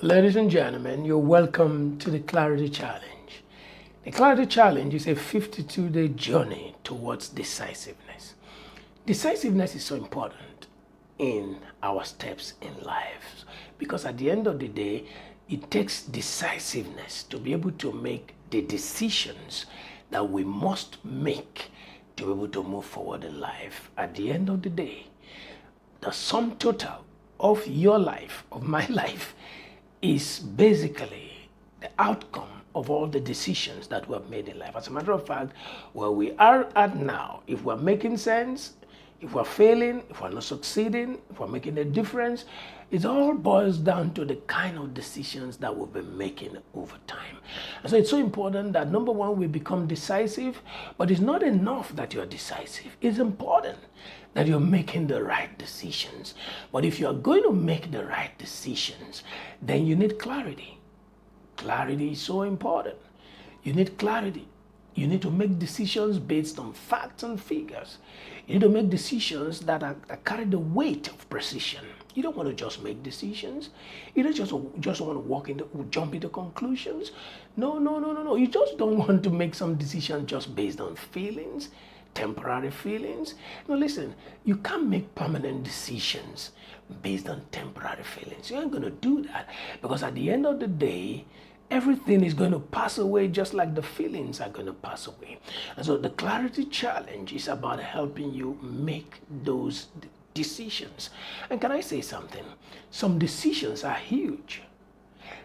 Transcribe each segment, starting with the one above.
Ladies and gentlemen, you're welcome to the Clarity Challenge. The Clarity Challenge is a 52-day journey towards decisiveness. Decisiveness is so important in our steps in life because at the end of the day, it takes decisiveness to be able to make the decisions that we must make to be able to move forward in life. At the end of the day, the sum total of your life, of my life, is basically the outcome of all the decisions that we have made in life. As a matter of fact, where we are at now, if we're making sense, if we're failing, if we're not succeeding, if we're making a difference, it all boils down to the kind of decisions that we've been making over time. And so it's so important that number one, we become decisive, but it's not enough that you're decisive. It's important that you're making the right decisions. But if you're going to make the right decisions, then you need clarity. Clarity is so important. You need clarity. You need to make decisions based on facts and figures. You need to make decisions that carry the weight of precision. You don't want to just make decisions. You don't just want to jump into conclusions. No. You just don't want to make some decisions just based on feelings, temporary feelings. No, listen, you can't make permanent decisions based on temporary feelings. You ain't going to do that because at the end of the day, everything is going to pass away just like the feelings are going to pass away. And so the Clarity Challenge is about helping you make those decisions. And can I say something? Some decisions are huge.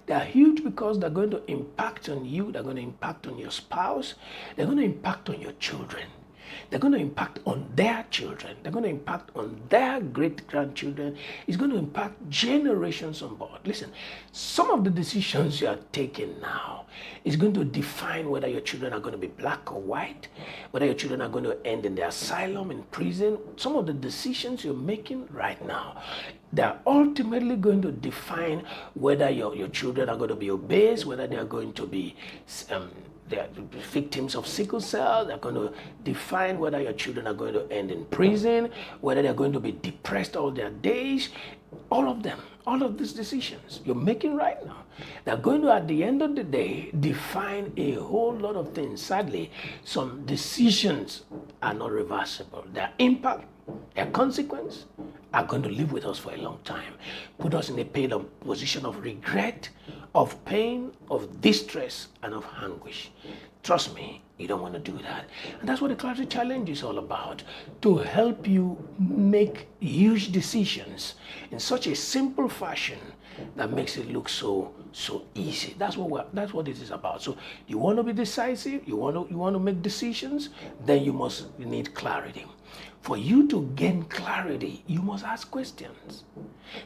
They are huge because they're going to impact on you, they're going to impact on your spouse, they're going to impact on your children. They're going to impact on their children. They're going to impact on their great-grandchildren. It's going to impact generations on board. Listen, some of the decisions you are taking now is going to define whether your children are going to be black or white, whether your children are going to end in the asylum, in prison. Some of the decisions you're making right now, they're ultimately going to define whether your children are going to be obese, whether they are going to be they are victims of sickle cell. They're going to define whether your children are going to end in prison, whether they're going to be depressed all their days. All of them, all of these decisions you're making right now, they're going to, at the end of the day, define a whole lot of things. Sadly, some decisions are not reversible. Their impact, their consequence are going to live with us for a long time, put us in a position of regret, of pain, of distress, and of anguish. Trust me, you don't want to do that. And that's what the Clarity Challenge is all about, to help you make huge decisions in such a simple fashion that makes it look so easy. That's what it is about. So you want to be decisive, you want to make decisions, then you need clarity. For you to gain clarity, you must ask questions.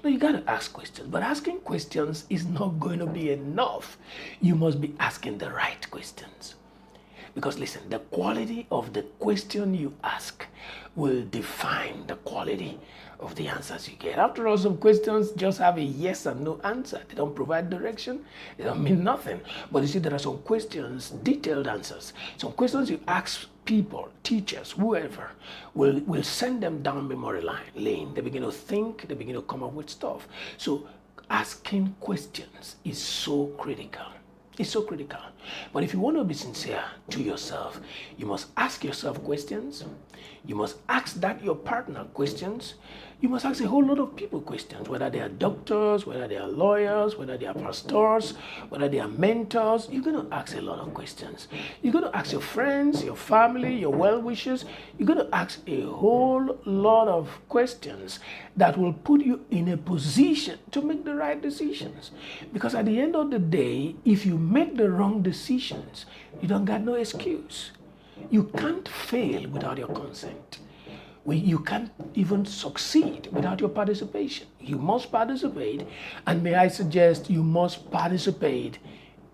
No, you got to ask questions, but asking questions is not going to be enough. You must be asking the right questions. Because listen, the quality of the question you ask will define the quality of the answers you get. After all, some questions just have a yes and no answer. They don't provide direction. They don't mean nothing. But you see, there are some questions, detailed answers. Some questions you ask people, teachers, whoever, will send them down memory lane. They begin to think, they begin to come up with stuff. So asking questions is so critical. It's so critical. But if you want to be sincere to yourself, you must ask yourself questions. You must ask your partner questions. You must ask a whole lot of people questions, whether they are doctors, whether they are lawyers, whether they are pastors, whether they are mentors. You're going to ask a lot of questions. You're going to ask your friends, your family, your well-wishers. You're going to ask a whole lot of questions that will put you in a position to make the right decisions. Because at the end of the day, if you make the wrong decisions, you don't got no excuse. You can't fail without your consent. You can't even succeed without your participation. You must participate, and may I suggest you must participate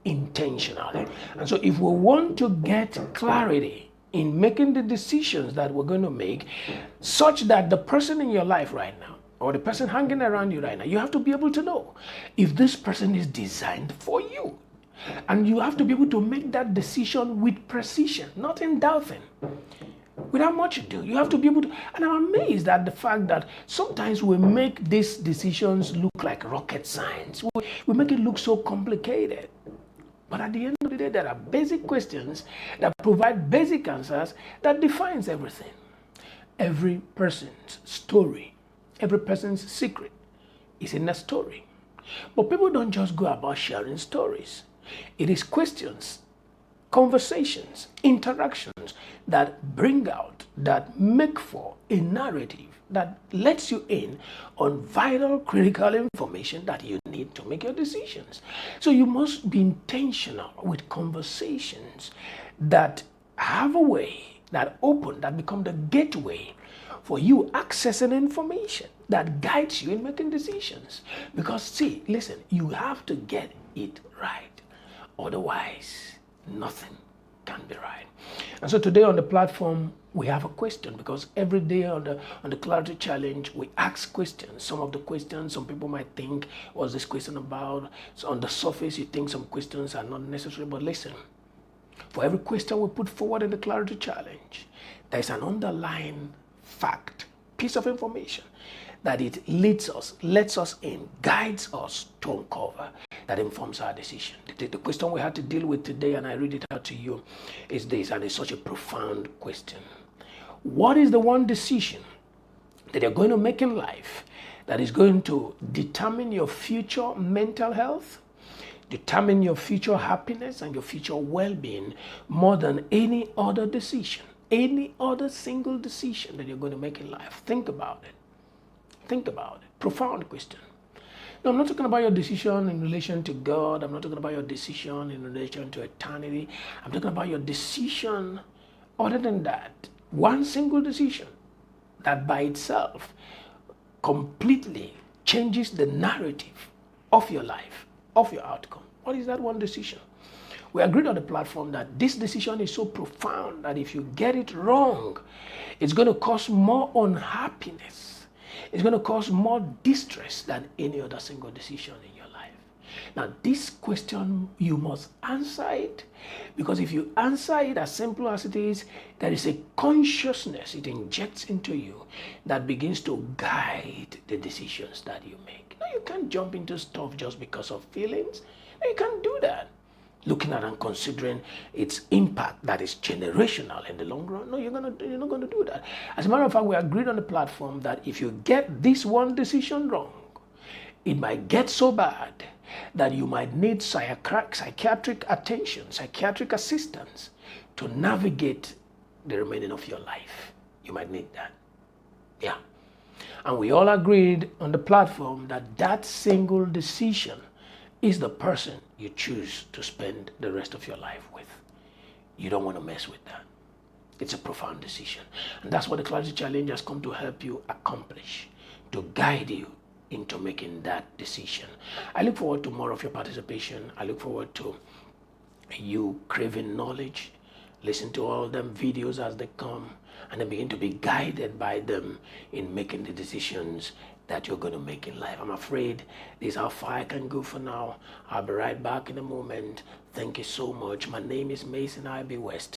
intentionally. And so if we want to get clarity in making the decisions that we're going to make, such that the person in your life right now, or the person hanging around you right now, you have to be able to know if this person is designed for you. And you have to be able to make that decision with precision, not in doubting. without much ado. You have to be able to, and I'm amazed at the fact that sometimes we make these decisions look like rocket science. We make it look so complicated. But at the end of the day, there are basic questions that provide basic answers that defines everything. Every person's story, every person's secret is in a story. But people don't just go about sharing stories. It is questions, conversations, interactions that bring out, that make for a narrative that lets you in on vital, critical information that you need to make your decisions. So you must be intentional with conversations that have a way, that open, that become the gateway for you accessing information that guides you in making decisions. Because see, listen, you have to get it right. Otherwise, nothing can be right. And so today on the platform, we have a question, because every day on the Clarity Challenge, we ask questions. Some of the questions, some people might think, what's this question about? So on the surface, you think some questions are not necessary, but listen, for every question we put forward in the Clarity Challenge, there's an underlying fact, piece of information that it leads us, lets us in, guides us to uncover, that informs our decision. The question we had to deal with today, and I read it out to you, is this, and it's such a profound question. What is the one decision that you're going to make in life that is going to determine your future mental health, determine your future happiness and your future well-being more than any other decision, any other single decision that you're going to make in life? Think about it. Think about it. Profound question. No, I'm not talking about your decision in relation to God. I'm not talking about your decision in relation to eternity. I'm talking about your decision other than that. One single decision that by itself completely changes the narrative of your life, of your outcome. What is that one decision? We agreed on the platform that this decision is so profound that if you get it wrong, it's going to cause more unhappiness. It's going to cause more distress than any other single decision in your life. Now, this question, you must answer it, because if you answer it as simple as it is, there is a consciousness it injects into you that begins to guide the decisions that you make. Now, you can't jump into stuff just because of feelings. No, you can't do that. Looking at and considering its impact that is generational in the long run. No, you're not going to do that. As a matter of fact, we agreed on the platform that if you get this one decision wrong, it might get so bad that you might need psychiatric attention, psychiatric assistance to navigate the remaining of your life. You might need that. Yeah. And we all agreed on the platform that that single decision is the person you choose to spend the rest of your life with. You don't want to mess with that. It's a profound decision. And that's what the Clarity Challenge has come to help you accomplish, to guide you into making that decision. I look forward to more of your participation. I look forward to you craving knowledge, listen to all them videos as they come, and then begin to be guided by them in making the decisions that you're going to make in life. I'm afraid this is how far I can go for now. I'll be right back in a moment. Thank you so much. My name is Mason IB West.